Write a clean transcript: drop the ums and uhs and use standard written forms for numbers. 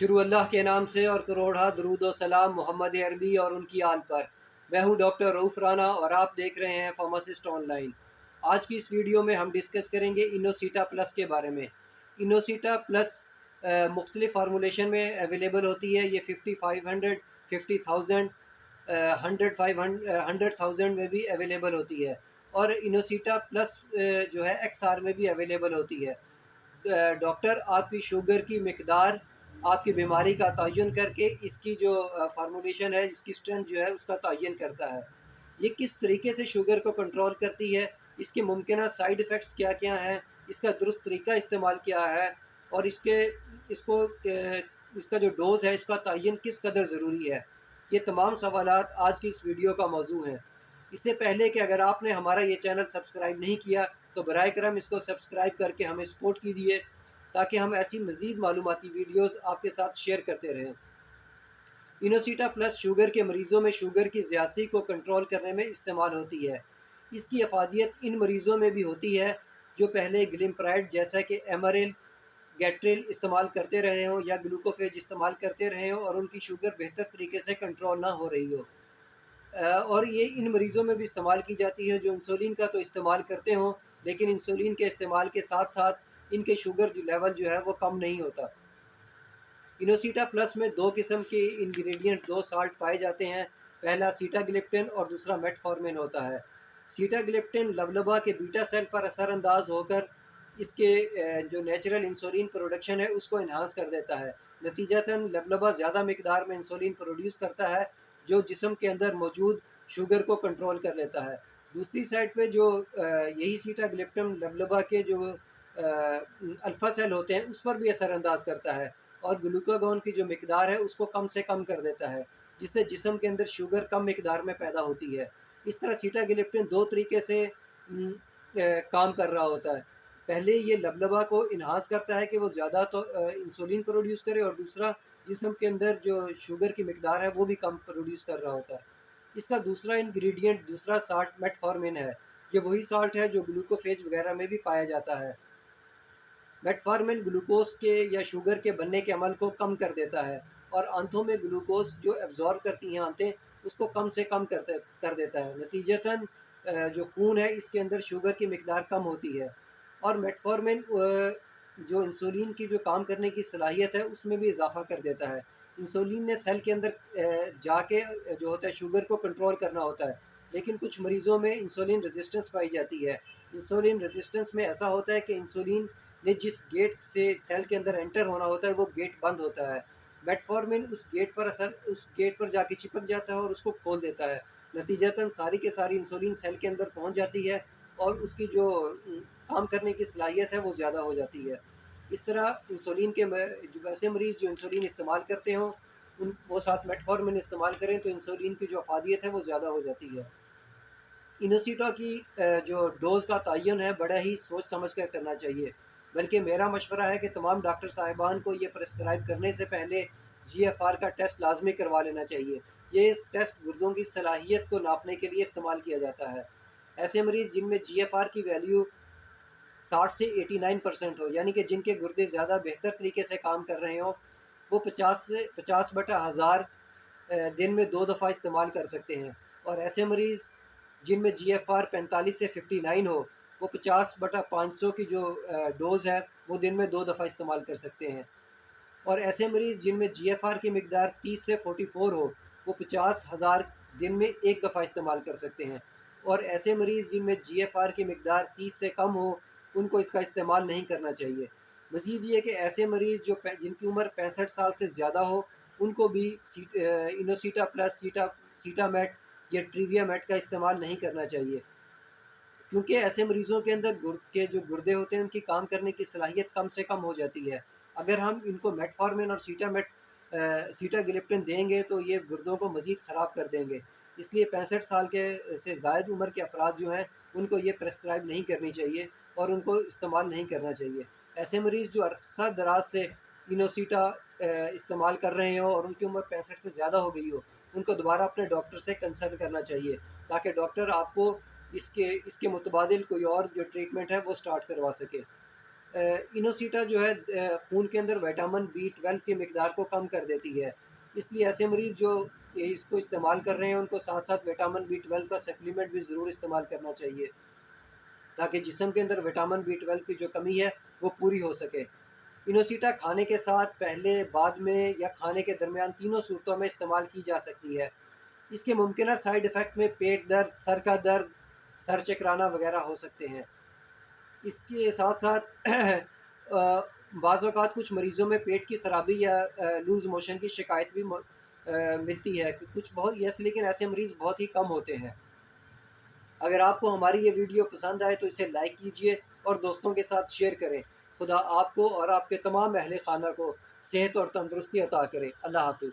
शुरू अल्लाह के नाम से और करोड़ा दरूद व सलाम मोहम्मद अरबी और उनकी आल पर। मैं हूं डॉक्टर रऊफ़ राना और आप देख रहे हैं फार्मासिस्ट ऑनलाइन। आज की इस वीडियो में हम डिस्कस करेंगे इनोसिटा प्लस के बारे में। इनोसिटा प्लस मुख्तलिफ फार्मूलेशन में अवेलेबल होती है। ये 5500, 50,000, 100,000 में भी अवेलेबल होती है। और इनोसिटा प्लस जो है XR में भी अवेलेबल होती है। डॉक्टर आपकी शुगर की मिकदार, आपकी बीमारी का तयन करके इसकी जो फार्मूलेशन है, इसकी स्ट्रेंथ जो है उसका तयन करता है। ये किस तरीके से शुगर को कंट्रोल करती है, इसके मुमकिन साइड इफ़ेक्ट्स क्या-क्या हैं, इसका दुरुस्त तरीका इस्तेमाल क्या है और इसका जो डोज़ है इसका तयन किस कदर ज़रूरी है। ये तमाम सवालात आज की इस वीडियो का मौज़ू हैं। इससे पहले कि अगर आपने हमारा ये चैनल सब्सक्राइब नहीं किया तो बराए करम इसको सब्सक्राइब करके हमें सपोर्ट कीजिए, ताकि हम ऐसी मज़ीद मालूमाती वीडियोज़ आपके साथ शेयर करते रहें। इनोसिटा प्लस शुगर के मरीज़ों में शुगर की ज़्यादती को कंट्रोल करने में इस्तेमाल होती है। इसकी अफादियत इन मरीज़ों में भी होती है जो पहले ग्लिमप्राइड जैसा कि एमरिल, गैट्रिल इस्तेमाल करते रहे हों या ग्लूकोफेज इस्तेमाल करते रहे हों और उनकी शुगर बेहतर तरीके से कंट्रोल ना हो रही हो। और ये इन मरीज़ों में भी इस्तेमाल की जाती है जो इंसुलिन का तो इस्तेमाल करते हों, लेकिन इंसुलिन के इस्तेमाल के साथ-साथ इनके शुगर लेवल जो है वो कम नहीं होता। इनोसिटा प्लस में 2 किस्म के इंग्रेडिएंट, 2 साल्ट पाए जाते हैं। पहला सीटाग्लिप्टिन और दूसरा मेटफॉर्मिन होता है। सीटाग्लिप्टिन लबलबा के बीटा सेल पर असरअंदाज होकर इसके जो नेचुरल इंसुलिन प्रोडक्शन है उसको एनहांस कर देता है। नतीजतन लबलबा ज़्यादा मिकदार में इंसुलिन प्रोड्यूस करता है, जो जिस्म के अंदर मौजूद शुगर को कंट्रोल कर लेता है। दूसरी साइड पे जो यही सीटाग्लिप्टिन लबलबा के जो अल्फ़ा सेल होते हैं उस पर भी असरअंदाज करता है और ग्लूकागॉन की जो मिकदार है उसको कम से कम कर देता है, जिससे जिस्म के अंदर शुगर कम मिकदार में पैदा होती है। इस तरह सीटाग्लिप्टिन 2 तरीके से काम कर रहा होता है। पहले ये लबलबा को एनहांस करता है कि वो ज़्यादा तो इंसुलिन प्रोड्यूस करे, और दूसरा जिस्म के अंदर जो शुगर की मिकदार है वो भी कम प्रोड्यूस कर रहा होता है। इसका दूसरा इंग्रीडिएंट, दूसरा साल्ट मेटफॉर्मिन है। ये वही साल्ट है जो ग्लूकोफेज वगैरह में भी पाया जाता है। मेटफॉर्मिन ग्लूकोज के या शुगर के बनने के अमल को कम कर देता है और आंतों में ग्लूकोज जो एब्जॉर्ब करती हैं आंतें, उसको कम से कम कर देता है। नतीजतन जो खून है इसके अंदर शुगर की मिकदार कम होती है। और मेटफॉर्मिन जो इंसुलिन की जो काम करने की सलाहियत है उसमें भी इजाफा कर देता है। इंसुलिन ने सेल के अंदर जाके जो होता है शुगर को कंट्रोल करना होता है, लेकिन कुछ मरीज़ों में इंसुलिन रेजिस्टेंस पाई जाती है। इंसुलिन रेजिस्टेंस में ऐसा होता है कि इंसुलिन ने जिस गेट से सेल के अंदर एंटर होना होता है वो गेट बंद होता है। मेटफॉर्मिन उस गेट पर जाके चिपक जाता है और उसको खोल देता है। नतीजतन सारी के सारी इंसुलिन सेल के अंदर पहुंच जाती है और उसकी जो काम करने की सलाहियत है वो ज़्यादा हो जाती है। इस तरह इंसुलिन के जो वैसे मरीज़ जो इंसुलिन इस्तेमाल करते हों, उन वो साथ मेटफॉर्मिन इस्तेमाल करें तो इंसुलिन की जो अफादियत है वो ज़्यादा हो जाती है। इनोसिटा की जो डोज़ का तयन है बड़ा ही सोच समझ कर करना चाहिए। बल्कि मेरा मशवरा है कि तमाम डॉक्टर साहिबान को ये प्रिस्क्राइब करने से पहले जीएफआर का टेस्ट लाज़मी करवा लेना चाहिए। ये टेस्ट गुर्दों की सलाहियत को नापने के लिए इस्तेमाल किया जाता है। ऐसे मरीज़ जिनमें जीएफआर की वैल्यू 60 से 89% हो, यानी कि जिनके गुर्दे ज़्यादा बेहतर तरीके से काम कर रहे हों, वो 50/1000 दिन में 2 दफ़ा इस्तेमाल कर सकते हैं। और ऐसे मरीज़ जिनमें जीएफआर 45 से 59 हो, वो 50/500 की जो डोज़ है वो दिन में 2 दफ़ा इस्तेमाल कर सकते हैं। और ऐसे मरीज़ जिनमें जीएफआर की मिकदार 30 से 44 हो, वो 50,000 दिन में 1 दफ़ा इस्तेमाल कर सकते हैं। और ऐसे मरीज़ जिनमें जीएफआर की मिकदार 30 से कम हो, उनको इसका इस्तेमाल नहीं करना चाहिए। मज़ीद ये कि ऐसे मरीज़ जिनकी उम्र 65 साल से ज़्यादा हो, उनको भी इनोसिटा प्लस सीटामेट या ट्रिवियामेट का इस्तेमाल नहीं करना चाहिए। क्योंकि ऐसे मरीज़ों के अंदर जो गुर्दे होते हैं उनकी काम करने की सलाहियत कम से कम हो जाती है। अगर हम इनको मेटफॉर्मिन और सीटाग्लिप्टिन देंगे तो ये गुर्दों को मज़ीद ख़राब कर देंगे। इसलिए 65 साल के से ज़ायद उम्र के अफ़राद जो हैं उनको ये प्रिस्क्राइब नहीं करनी चाहिए और उनको इस्तेमाल नहीं करना चाहिए। ऐसे मरीज़ जो अरसा दराज से इनोसिटा इस्तेमाल कर रहे हों और उनकी उम्र 65 से ज़्यादा हो गई हो, उनको दोबारा अपने डॉक्टर से कंसल्ट करना चाहिए, ताकि डॉक्टर आपको इसके इसके मुतबादिल कोई और जो ट्रीटमेंट है वो स्टार्ट करवा सके। इनोसिटा जो है खून के अंदर विटामिन B12 की मकदार को कम कर देती है। इसलिए ऐसे मरीज़ जो इसको इस्तेमाल कर रहे हैं उनको साथ-साथ विटामिन B12 का सप्लीमेंट भी ज़रूर इस्तेमाल करना चाहिए, ताकि जिस्म के अंदर विटामिन B12 की जो कमी है वो पूरी हो सके। इनोसिटा खाने के साथ, पहले, बाद में या खाने के दरमियान तीनों सूरतों में इस्तेमाल की जा सकती है। इसके मुमकिन साइड इफ़ेक्ट में पेट दर्द, सर का दर्द, सर चकराना वगैरह हो सकते हैं। इसके साथ-साथ बाज़ औक़ात कुछ मरीज़ों में पेट की ख़राबी या लूज़ मोशन की शिकायत भी मिलती है। कुछ बहुत यस लेकिन ऐसे मरीज़ बहुत ही कम होते हैं। अगर आपको हमारी ये वीडियो पसंद आए तो इसे लाइक कीजिए और दोस्तों के साथ शेयर करें। खुदा आपको और आपके तमाम अहले खाना को सेहत और तंदुरुस्ती अता करे। अल्लाह हाफ़िज़।